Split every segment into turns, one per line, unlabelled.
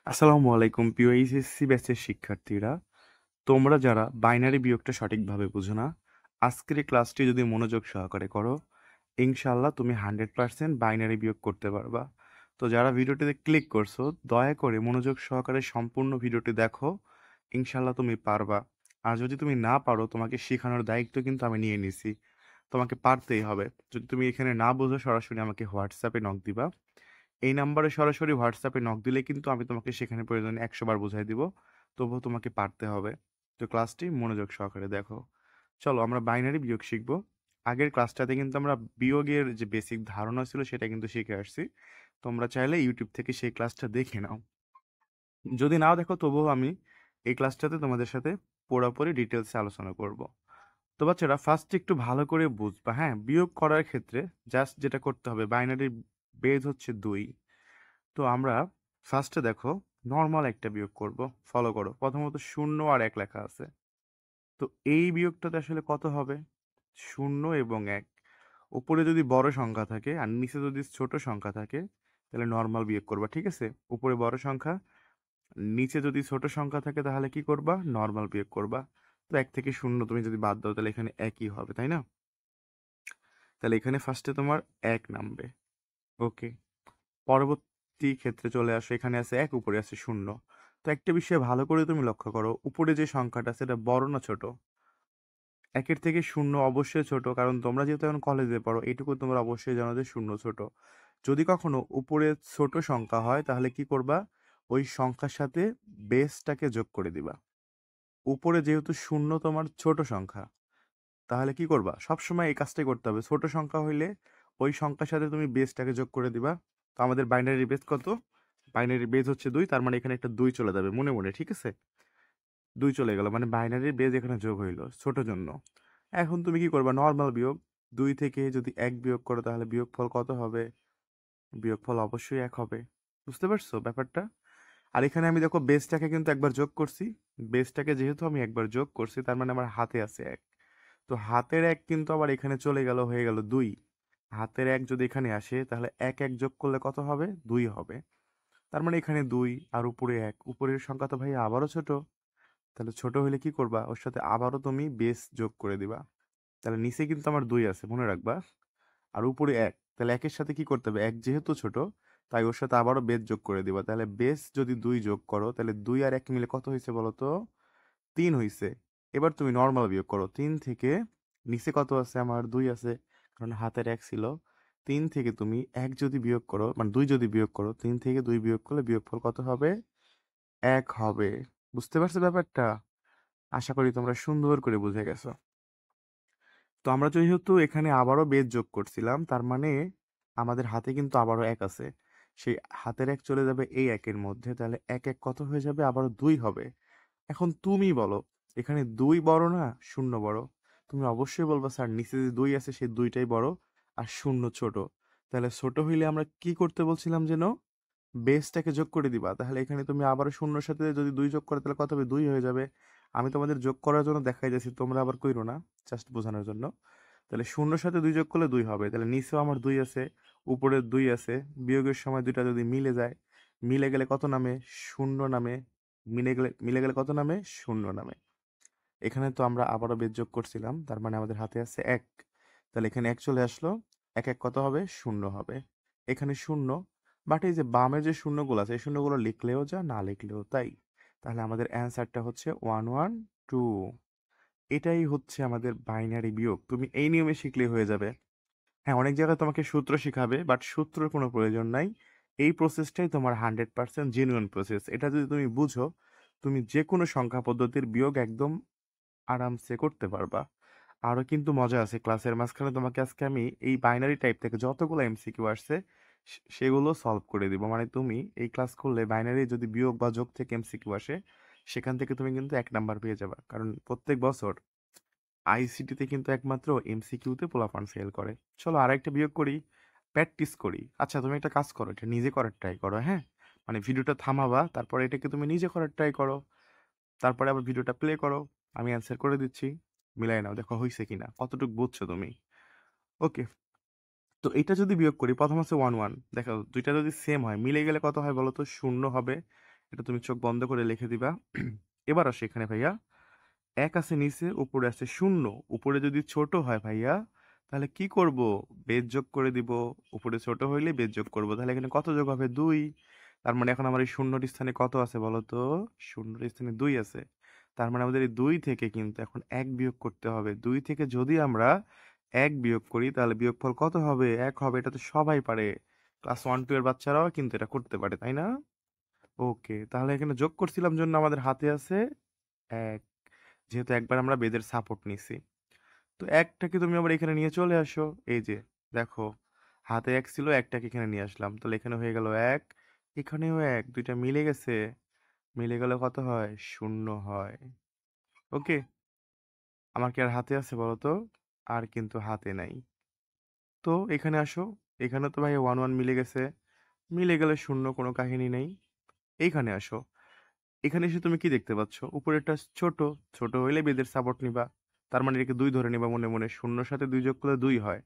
আসসালামু আলাইকুম প্রিয় এইচএসসি ব্যাচের শিক্ষার্থীরা। তোমরা যারা বাইনারি বিয়োগটা সঠিকভাবে বুঝো না, আজকের এই ক্লাসটি যদি মনোযোগ সহকারে করো, ইনশাআল্লাহ তুমি 100% বাইনারি বিয়োগ করতে পারবা। তো যারা ভিডিওটিতে ক্লিক করছো, দয়া করে মনোযোগ সহকারে সম্পূর্ণ ভিডিওটি দেখো, ইনশাআল্লাহ তুমি পারবা। আর যদি তুমি না পারো, তোমাকে শেখানোর দায়িত্ব কিন্তু আমি নিয়ে নিছি, তোমাকে পারতেই হবে। যদি তুমি এখানে না বোঝো, সরাসরি আমাকে হোয়াটসঅ্যাপে নক দিবা। এই নাম্বারে সরাসরি হোয়াটসঅ্যাপে নক দিলে কিন্তু আমি তোমাকে সেখানে প্রয়োজনে 100 বার বুঝাই দিব, তবুও তোমাকে পারতে হবে। তো ক্লাসটি মনোযোগ সহকারে দেখো। চলো আমরা বাইনারি বিয়োগ শিখবো। আগের ক্লাসটাতে কিন্তু আমরা বিয়োগের যে বেসিক ধারণা ছিল সেটা কিন্তু শিখে আসছি। তোমরা চাইলে ইউটিউব থেকে সেই ক্লাসটা দেখে নাও। যদি নাও দেখো, তবুও আমি এই ক্লাসটাতে তোমাদের সাথে পুরোপুরি ডিটেলসে আলোচনা করব। তো বাচ্চারা, ফার্স্ট একটু ভালো করে বুঝবা, হ্যাঁ? বিয়োগ করার ক্ষেত্রে জাস্ট যেটা করতে হবে, বাইনারির বেজ হচ্ছে 2। তো আমরা ফার্স্টে দেখো নর্মাল একটা বিয়োগ করব। ফলো করো। প্রথমত 0 আর 1 লেখা আছে। তো এই বিয়োগটাতে আসলে কত হবে? 0 এবং 1। উপরে যদি বড় সংখ্যা থাকে আর নিচে যদি ছোট সংখ্যা থাকে, তাহলে নর্মাল বিয়োগ করবা, ঠিক আছে? উপরে বড় সংখ্যা, নিচে যদি ছোট সংখ্যা থাকে, তাহলে কি করবা? নর্মাল বিয়োগ করবা। তো 1 থেকে 0 তুমি যদি বাদ দাও, তাহলে এখানে একই হবে, তাই না? তাহলে এখানে ফার্স্টে তোমার 1 নামবে। ওকে, পরবর্তী ক্ষেত্রে চলে আসো। এখানে আছে 1, উপরে আছে 0। তো একটা বিষয় ভালো করে তুমি লক্ষ্য করো, উপরে যে সংখ্যাটা সেটা বড় না ছোট? 1-এর থেকে 0 অবশ্যই ছোট, কারণ তোমরা যেহেতু এখন কলেজে পড়ো, এইটুকু তোমরা অবশ্যই জানো যে 0 ছোট। যদি কখনো উপরে ছোট সংখ্যা হয়, তাহলে কি করবা? ওই সংখ্যার সাথে বেসটাকে যোগ করে দিবা। উপরে যেহেতু 0 তোমার ছোট সংখ্যা, তাহলে কি করবা? সবসময় এই কাজটাই করতে হবে। ছোট সংখ্যা হইলে ওই সংখ্যার সাথে তুমি বেসটাকে যোগ করে দিবা। তো আমাদের বাইনারি বেস কত? বাইনারি বেস হচ্ছে 2, তার মানে এখানে একটা 2 চলে যাবে মনে মনে, ঠিক আছে? 2 চলে গেল, মানে বাইনারির বেস এখানে যোগ হইল ছোট জন্য। এখন তুমি কি করবা? নর্মাল বিয়োগ। 2 থেকে যদি 1 বিয়োগ করো, তাহলে বিয়োগফল কত হবে? বিয়োগফল অবশ্যই 1 হবে। বুঝতে পারছো ব্যাপারটা? আর এখানে আমি দেখো বেসটাকে কিন্তু একবার যোগ করছি। বেসটাকে যেহেতু আমি একবার যোগ করছি, তার মানে আমার হাতে আছে 1। তো হাতের 1 কিন্তু আবার এখানে চলে গেল, হয়ে গেল 2। হাতের 1 যদি এখানে আসে, তাহলে 1 1 যোগ করলে কত হবে? 2 হবে। তার মানে এখানে 2 আর উপরে 1। উপরের সংখ্যা তো ভাই আবারও ছোট। তাহলে ছোট হলে কি করবা? ওর সাথে আবারও তুমি বেস যোগ করে দিবা। তাহলে নিচে কিন্তু আমার 2 আছে, মনে রাখবা। আর উপরে 1। তাহলে 1 এর সাথে কি করতে হবে? 1 যেহেতু ছোট, তাই ওর সাথে আবারও বেস যোগ করে দিবা। তাহলে বেস যদি 2 যোগ করো, তাহলে 2 আর 1 মিলে কত হয়েছে বলো তো? 3 হইছে। এবার তুমি নরমাল বিয়োগ করো। 3 থেকে নিচে কত আছে? আমার 2 আছে, কারণ হাতের 1 ছিল। 3 থেকে তুমি 1 যদি বিয়োগ করো, মানে 2 যদি বিয়োগ করো, 3 থেকে 2 বিয়োগ করলে বিয়োগফল কত হবে? 1 হবে। বুঝতে পারছো ব্যাপারটা? আশা করি তোমরা সুন্দর করে বুঝে গেছো। তো আমরা যেহেতু এখানে আবারও বেজ যোগ করছিলাম, তার মানে আমাদের হাতে কিন্তু আবারও 1 আছে। সেই হাতের 1 চলে যাবে এই 1 এর মধ্যে, তাহলে 1 1 কত হয়ে যাবে? আবারও 2 হবে। এখন তুমি বলো, এখানে 2 বড় না 0 বড়? তুমি অবশ্যই বলবা, স্যার নিচে যে 2 আছে সেই 2টাই বড়, আর 0 ছোট। তাহলে ছোট হইলে আমরা কি করতে বলছিলাম যেন? বেসটাকে যোগ করে দিবা। তাহলে এখানে তুমি আবারও 0-র সাথে যদি 2 যোগ করো, তাহলে কত হবে? 2 হয়ে যাবে। আমি তোমাদের যোগ করার জন্য দেখাই যাচ্ছি, তোমরা আবার কইরো না, জাস্ট বোঝানোর জন্য। তাহলে 0-র সাথে 2 যোগ করলে 2 হবে। তাহলে নিচেও আমার 2 আছে, উপরে 2 আছে। বিয়োগের সময় দুইটা যদি মিলে যায়, মিলে গেলে কত নামে? 0 নামে। মিলে গেলে কত নামে? 0 নামে। এখানে তো আমরা আবারও বেজ যোগ করছিলাম, তার মানে আমাদের হাতে আছে 1। তাহলে এখানে 1 চলে আসলো। 1 1 কত হবে? 0 হবে। এখানে 0, বাট এই যে বামের যে শূন্যগুলো আছে, এই শূন্যগুলো লিখলেও যা, না লিখলেও তাই। তাহলে আমাদের অ্যান্সারটা হচ্ছে 1 1 2। এটাই হচ্ছে আমাদের বাইনারি বিয়োগ। তুমি এই নিয়মে শিখলেই হয়ে যাবে। হ্যাঁ, অনেক জায়গায় তোমাকে সূত্র শিখাবে, বাট সূত্রের কোনো প্রয়োজন নাই। এই প্রসেসটাই তোমার 100% জেনুইন প্রসেস। এটা যদি তুমি বুঝো, তুমি যে কোনো সংখ্যা পদ্ধতির বিয়োগ একদম আরামসে করতে পারবা। আরো কিন্তু মজা আছে, ক্লাসের মাঝখানে তোমাকে আজকে আমি এই বাইনারি টাইপ থেকে যতগুলো এমসিকিউ আসছে সেগুলো সলভ করে দিব। মানে তুমি এই ক্লাস করলে বাইনারি যদি বিয়োগ বা যোগ থেকে এমসিকিউ আসে, সেখান থেকে তুমি কিন্তু 1 নাম্বার পেয়ে যাবা, কারণ প্রত্যেক বছর আইসিটিতে কিন্তু একমাত্র এমসিকিউতে পোলাপান ফেল করে। চলো আরেকটা বিয়োগ করি, প্র্যাকটিস করি। আচ্ছা, তুমি একটা কাজ করো, এটা নিজে করার ট্রাই করো, হ্যাঁ? মানে ভিডিওটা থামাবা, তারপরে এটাকে তুমি নিজে করার ট্রাই করো। তারপরে আবার ভিডিওটা প্লে করো, আমি অ্যান্সার করে দিচ্ছি। মিলাই নাও, দেখো হয়েছে কিনা, কতটুকু বুঝছো তুমি। ওকে, তো এটা যদি বিয়োগ করি, প্রথম হচ্ছে 1 1। দেখো দুইটা যদি সেম হয়, মিলে গেলে কত হয় বলো তো? 0 হবে। এটা তুমি চোখ বন্ধ করে লিখে দিবা। এবার আসো এখানে ভাইয়া, এক আছে নিচে, উপরে আছে শূন্য। উপরে যদি ছোট হয় ভাইয়া, তাহলে কি করব? বেজ যোগ করে দিব। উপরে ছোট হইলে বেজ যোগ করব। তাহলে এখানে কত যোগ হবে? 2। তার মানে এখন আমার এই শূন্যর স্থানে কত আছে বলো তো? শূন্যর স্থানে 2 আছে। তার মানে আমাদের এই 2 থেকে কিন্তু এখন 1 বিয়োগ করতে হবে। 2 থেকে যদি আমরা 1 বিয়োগ করি তাহলে বিয়োগফল কত হবে? 1 হবে। এটা তো সবাই পারে। ক্লাস 1 2 এর বাচ্চারাও কিন্তু এটা করতে পারে, তাই না? ওকে, তাহলে এখানে যোগ করছিলাম জন্য আমাদের হাতে আছে 1। যেহেতু একবার আমরা বেদের সাপোর্ট নিছি, তো একটাকে তুমি আবার এখানে নিয়ে চলে আসো। এই যে দেখো, হাতে 1 ছিল, একটাকে এখানে নিয়ে আসলাম, তাহলে এখানে হয়ে গেল 1, এখানেও 1, দুইটা মিলে গেছে। মিলে গেলে কত হয়? 0 হয়। ওকে, আমার কি আর হাতে আছে বলো তো? আর কিন্তু হাতে নাই। তো এখানে আসো, এখানে তো ভাই 1 1 মিলে গেছে। মিলে গেলে 0, কোনো কাহিনী নেই। এইখানে আসো, এখানে এসে তুমি কি দেখতে পাচ্ছ? উপরেরটা ছোট। ছোট হইলে বেদের সাপোর্ট নিবা। তার মানে এটাকে 2 ধরে নিবা মনে মনে। শূন্যর সাথে 2 যোগ করলে 2 হয়।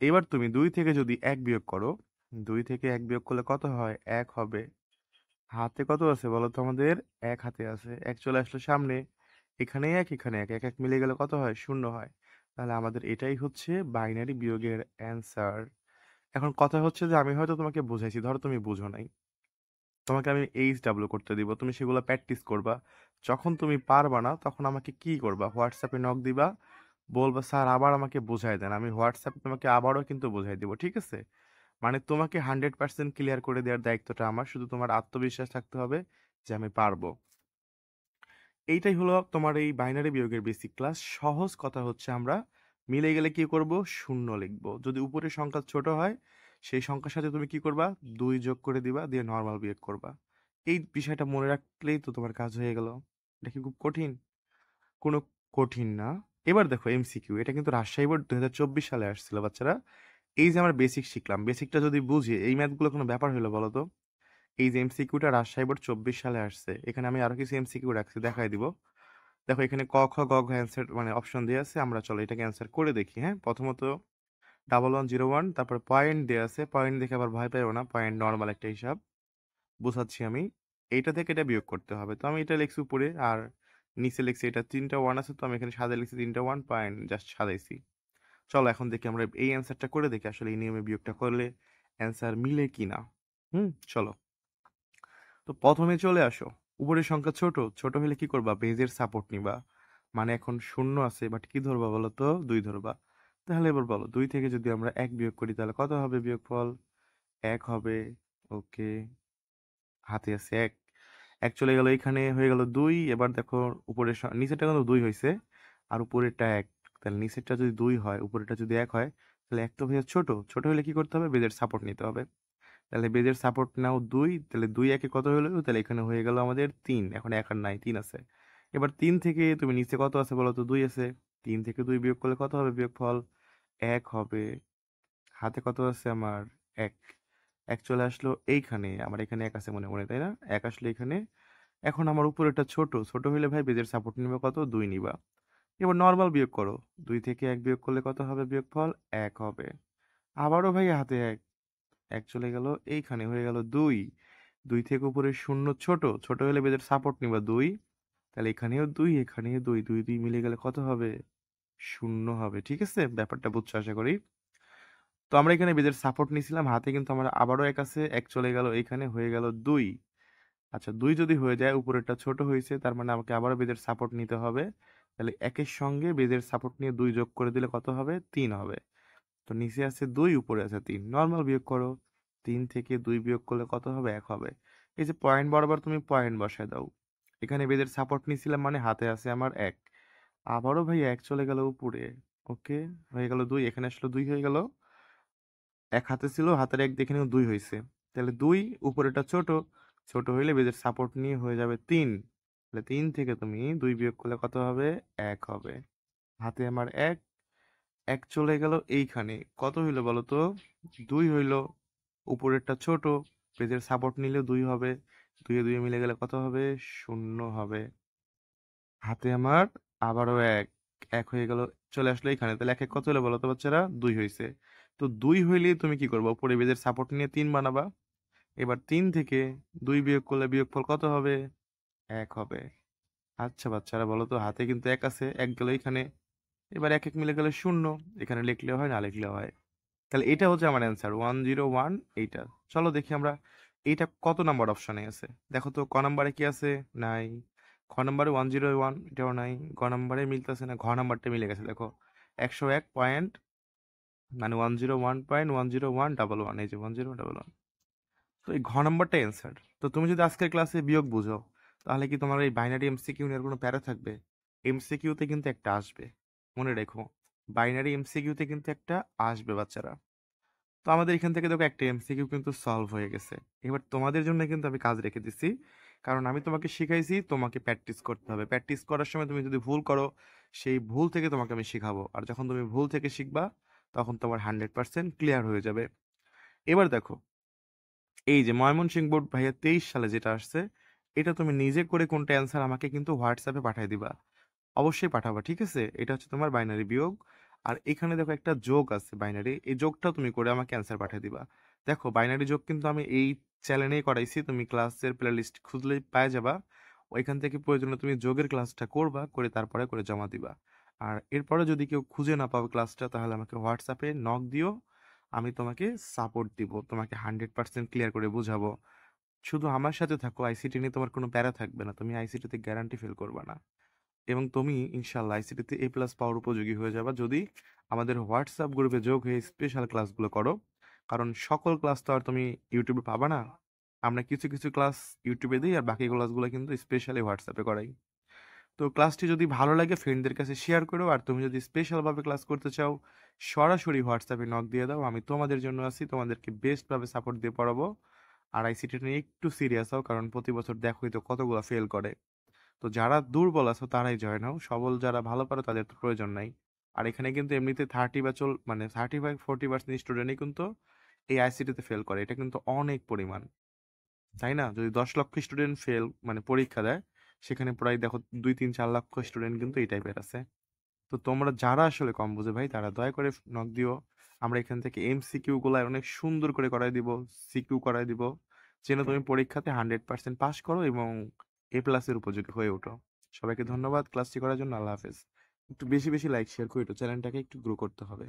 এবার তুমি 2 থেকে যদি 1 বিয়োগ করো, 2 থেকে 1 বিয়োগ করলে কত হয়? 1 হবে। হাতে কত আছে বলো তো আমাদের? 1 হাতে আছে। 1 চলে আসলো সামনে। এখানে 1, এখানে 1, 1 1 মিলে গেলে কত হয়? 0 হয়। তাহলে আমাদের এটাই হচ্ছে বাইনারি বিয়োগের অ্যান্সার। এখন কথা হচ্ছে যে আমি হয়তো তোমাকে বুঝাইছি, ধরো তুমি বুঝো নাই। তোমাকে আমি এইচডব্লিউ করতে দিব, তুমি সেগুলো প্র্যাকটিস করবা। যখন তুমি পারবা না তখন আমাকে কি করবা? হোয়াটসঅ্যাপে নক দিবা, বলবা স্যার আবার আমাকে বুঝাই দেন। আমি হোয়াটসঅ্যাপে তোমাকে আবারও কিন্তু বুঝাই দিব, ঠিক আছে? মানে তোমাকে 100% ক্লিয়ার করে দেওয়ার দায়িত্বটা আমার। শুধু তোমার আত্মবিশ্বাস থাকতে হবে যে আমি পারবো। এইটাই হলো তোমার এই বাইনারি বিয়োগের বেসিক ক্লাস। সহজ কথা হচ্ছে আমরা মিলে গেলে কি করব? শূন্য লিখব। যদি উপরের সংখ্যা ছোট হয়, সেই সংখ্যার সাথে তুমি কি করবা? 2 যোগ করে দিবা, দিয়ে নর্মাল বিয়োগ করবা। এই বিষয়টা মনে রাখলেই তো তোমার কাজ হয়ে গেল। এটা কি খুব কঠিন? কোনো কঠিন না। এবার দেখো এমসিকিউ, এটা কিন্তু রাজশাহী বোর্ড 2024 সালে আসছিল বাচ্চারা। এই যে আমরা বেসিক শিখলাম, বেসিকটা যদি বুঝি, এই ম্যাথগুলো কোনো ব্যাপার হলো বলো তো? এই যে এমসিকিউটা রাজশাহী বোর্ড 24 সালে আসছে, এখানে আমি আরো কিছু এমসিকিউ রাখছি, দেখাই দিব। দেখো এখানে ক খ গ ঘ অ্যান্সার মানে অপশন দেওয়া আছে। আমরা চলো এটাকে অ্যান্সার করে দেখি। হ্যাঁ, প্রথমত 1101, তারপর পয়েন্ট দেওয়া আছে। পয়েন্ট দেখে আবার ভয় পাইও না, পয়েন্ট নর্মাল একটা হিসাব, বোঝাচ্ছি আমি। এইটা থেকে এটা বিয়োগ করতে হবে। তো আমি এটা লিখছি উপরে, আর নিচে লিখছি এটা 3টা 1 আছে, তো আমি এখানে সাদা লিখছি 3টা 1, পয়েন্ট জাস্ট সাজাইছি। চলো এখন দেখি আমরা এই অ্যান্সারটা করে দেখি আসলে এই নিয়মে বিয়োগটা করলে অ্যান্সার মিলে কিনা। চলো। তো প্রথমে চলে আসো, উপরের সংখ্যা ছোট। ছোট হলে কি করবা? বেজের সাপোর্ট নিবা। মানে এখন 0 আছে, বাট কি ধরবা বলো তো? 2 ধরবা। তাহলে এবার বলো, 2 থেকে যদি আমরা 1 বিয়োগ করি তাহলে কত হবে বিয়োগফল? 1 হবে। ওকে, হাতে আছে 1। 1 চলে গেল, এখানে হয়ে গেল 2। এবার দেখো উপরের নিচেরটা কিন্তু 2 হয়েছে, আর উপরেরটা 1। তাহলে নিচেরটা যদি 2 হয়, উপরেরটা যদি 1 হয়, তাহলে 1 তো ভাইয়া ছোট। ছোট হলে কি করতে হবে? বেজের সাপোর্ট নিতে হবে। তাহলে বেজের সাপোর্ট নাও 2, তাহলে 2 একে কত হলো? তাহলে এখানে হয়ে গেল আমাদের 3। এখন 1 আর নাই, 3 আছে। এবার 3 থেকে তুমি নিচে কত আছে বলো তো? 2 আছে। 3 থেকে 2 বিয়োগ করলে কত হবে বিয়োগফল? 1 হবে। হাতে কত আছে আমার? 1। 1 চলে আসলো এইখানে, আমার এখানে 1 আছে মনে মনে, তাই না? 1 আসলে এখানে। এখন আমার উপরেটা ছোট। ছোট হইলে ভাই বেজের সাপোর্ট নিবে কত? 2 নিবা। এবার নর্মাল বিয়োগ করো। 2 থেকে 1 বিয়োগ করলে কত হবে বিয়োগফল? 1 হবে। আবারও ভাই হাতে 1। 1 চলে গেল, এইখানে হয়ে গেল 2। 2 থেকে উপরে শূন্য ছোট। ছোট হলে বেদের সাপোর্ট নিবা 2। তাহলে এখানেও 2, এখানেও 2, 2 2 মিলে গেলে কত হবে? 0 হবে। ঠিক আছে, ব্যাপারটা বুঝছো আশা করি। তো আমরা এখানে বেদের সাপোর্ট নিছিলাম, হাতে কিন্তু আমার আবারও 1 আছে। 1 চলে গেল, এখানে হয়ে গেল 2। আচ্ছা, 2 যদি হয়ে যায়, উপরেরটা ছোট হয়েছে, তার মানে আমাকে আবারও বেদের সাপোর্ট নিতে হবে। তাহলে 1 এর সঙ্গে বেদের সাপোর্ট নিয়ে 2 যোগ করে দিলে কত হবে? 3 হবে। তো নিচে আছে 2, উপরে আছে 3, নর্মাল বিয়োগ করো। 3 থেকে 2 বিয়োগ করলে কত হবে? 1 হবে। এই যে পয়েন্ট বরাবর তুমি পয়েন্ট বসায় দাও। এখানে বেদের সাপোর্ট নিছিলাম মানে হাতে আছে আমার 1। আবারও ভাই 1 চলে গেল উপরে। ওকে, হয়ে গেল 2, এখানে আসলে 2 হয়ে গেল। 1 হাতে ছিল, হাতের 1 দেখে নিও 2 হয়েছে। তাহলে 2, উপরেটা ছোট। ছোট হইলে বেদের সাপোর্ট নিয়ে হয়ে যাবে 3। তাহলে 3 থেকে তুমি 2 বিয়োগ করলে কত হবে? 1 হবে। হাতে আমার 1। 1 চলে গেল এইখানে, কত হইলো বলো তো? 2 হইলো। উপরেরটা ছোট, পেজের সাপোর্ট নিলে 2 হবে। 2 এ 2 মিলে গেলে কত হবে? 0 হবে। হাতে আমার আবারও 1। 1 হয়ে গেল, চলে আসলো এখানে। তাহলে 1 1 কত হলো বলো তো বাচ্চারা? 2 হয়েছে। তো 2 হইলে তুমি কি করবা? উপরে বেজের সাপোর্ট নিয়ে 3 বানাবা। এবার 3 থেকে 2 বিয়োগ করলে বিয়োগফল কত হবে? 1 হবে। আচ্ছা বাচ্চারা বলো তো, হাতে কিন্তু 1 আছে, 1 গেল এখানে। এবার 1 1 মিলে গেলে 0, এখানে লিখলেও হয় না লিখলেও হয়। তাহলে এটা হচ্ছে আমার অ্যান্সার 101 এইটা। চলো দেখি আমরা এইটা কত নাম্বার অপশনে আছে। দেখো তো ক নাম্বারে কি আছে? নাই। খ নাম্বারে 101 এটাও নাই। গ নাম্বারে মিলতেছে না, ঘ নাম্বারটা মিলে গেছে দেখো। 101 পয়েন্ট মানে 101.10111, এই যে 10111। তো এই ঘ নাম্বারটা অ্যান্সার। তো তুমি যদি আজকের ক্লাসে বিয়োগ বুঝো, তাহলে কি তোমার এই বাইনারি এমসিকিউ নিয়ে আর কোনো প্যারা থাকবে? এমসিকিউতে কিন্তু একটা আসবে, মনে রেখো। বাইনারি এমসিকিউতে কিন্তু একটা আসবে বাচ্চারা। তো আমাদের এখান থেকে দেখো একটা এমসিকিউ কিন্তু সলভ হয়ে গেছে। এবার তোমাদের জন্য কিন্তু আমি কাজ রেখে দিছি, কারণ আমি তোমাকে শিখাইছি তোমাকে প্র্যাকটিস করতে হবে। প্র্যাকটিস করার সময় তুমি যদি ভুল করো, সেই ভুল থেকে তোমাকে আমি শিখাবো, আর যখন তুমি ভুল থেকে শিখবা তখন তোমার 100% ক্লিয়ার হয়ে যাবে। এবার দেখো, এই যে ময়মনসিংহ বোর্ড ভাইয়া 23 সালে যেটা আসছে, এটা তুমি নিজে করে কোনটা অ্যান্সার আমাকে কিন্তু হোয়াটসঅ্যাপে পাঠিয়ে দিবা। অবশ্যই পাঠাবা, ঠিক আছে? এটা হচ্ছে তোমার বাইনারি বিয়োগ। আর এখানে দেখো একটা যোগ আছে বাইনারি, এই যোগটাও তুমি করে আমাকে অ্যান্সার পাঠিয়ে দিবা। দেখো বাইনারি যোগ কিন্তু আমি এই চ্যানেলেই করাইছি, তুমি ক্লাসের প্লে লিস্ট খুঁজলেই পাওয়া যাবা। ওইখান থেকে প্রয়োজনে তুমি যোগের ক্লাসটা করবা, করে তারপরে করে জমা দিবা। আর এরপরে যদি কেউ খুঁজে না পাবে ক্লাসটা, তাহলে আমাকে হোয়াটসঅ্যাপে নক দিও, আমি তোমাকে সাপোর্ট দিব, তোমাকে 100% ক্লিয়ার করে বুঝাবো। শুধু আমার সাথে থাকো, আইসিটি নিয়ে তোমার কোনো প্যারা থাকবে না, তুমি আইসিটিতে গ্যারান্টি ফেল করবে না। এবং তুমি ইনশাল্লাহ আইসিটিতে এ প্লাস পাওয়ার উপযোগী হয়ে যাবা যদি আমাদের হোয়াটসঅ্যাপ গ্রুপে যোগ হয়ে স্পেশাল ক্লাসগুলো করো। কারণ সকল ক্লাস তো আর তুমি ইউটিউবে পাবা না। আমরা কিছু কিছু ক্লাস ইউটিউবে দিই, আর বাকি ক্লাসগুলো কিন্তু স্পেশালি হোয়াটসঅ্যাপে করাই। তো ক্লাসটি যদি ভালো লাগে ফ্রেন্ডদের কাছে শেয়ার করো, আর তুমি যদি স্পেশালভাবে ক্লাস করতে চাও সরাসরি হোয়াটসঅ্যাপে নক দিয়ে দাও, আমি তোমাদের জন্য আছি, তোমাদেরকে বেস্টভাবে সাপোর্ট দিয়ে পড়াবো। আর আইসিটি নিয়ে একটু সিরিয়াস হও, কারণ প্রতি বছর দেখোই তো কতগুলো ফেল করে। তো যারা দুর্বল আছো তারাই জয়েন হও, সবল যারা ভালো পারো তাদের তো প্রয়োজন নাই। আর এখানে কিন্তু এমনিতে 35-40% স্টুডেন্টই কিন্তু এই আইসিটিতে ফেল করে, এটা কিন্তু অনেক পরিমাণ, তাই না? যদি 10 লক্ষ স্টুডেন্ট ফেল মানে পরীক্ষা দেয়, সেখানে প্রায় দেখো 2 3 4 লক্ষ স্টুডেন্ট কিন্তু এই টাইপের আছে। তো তোমরা যারা আসলে কম বুঝে ভাই, তারা দয়া করে নক দিও। আমরা এখান থেকে এমসিকিউ গুলা অনেক সুন্দর করে করাই দিব, সিকিউ করাই দিব, যেন তুমি পরীক্ষাতে 100% পাস করো এবং এ প্লাসের উপযোগী হয়ে ওঠো। সবাইকে ধন্যবাদ ক্লাসটি করার জন্য। আল্লাহ হাফেজ। একটু বেশি বেশি লাইক শেয়ার করে চ্যানেলটাকে একটু গ্রো করতে হবে।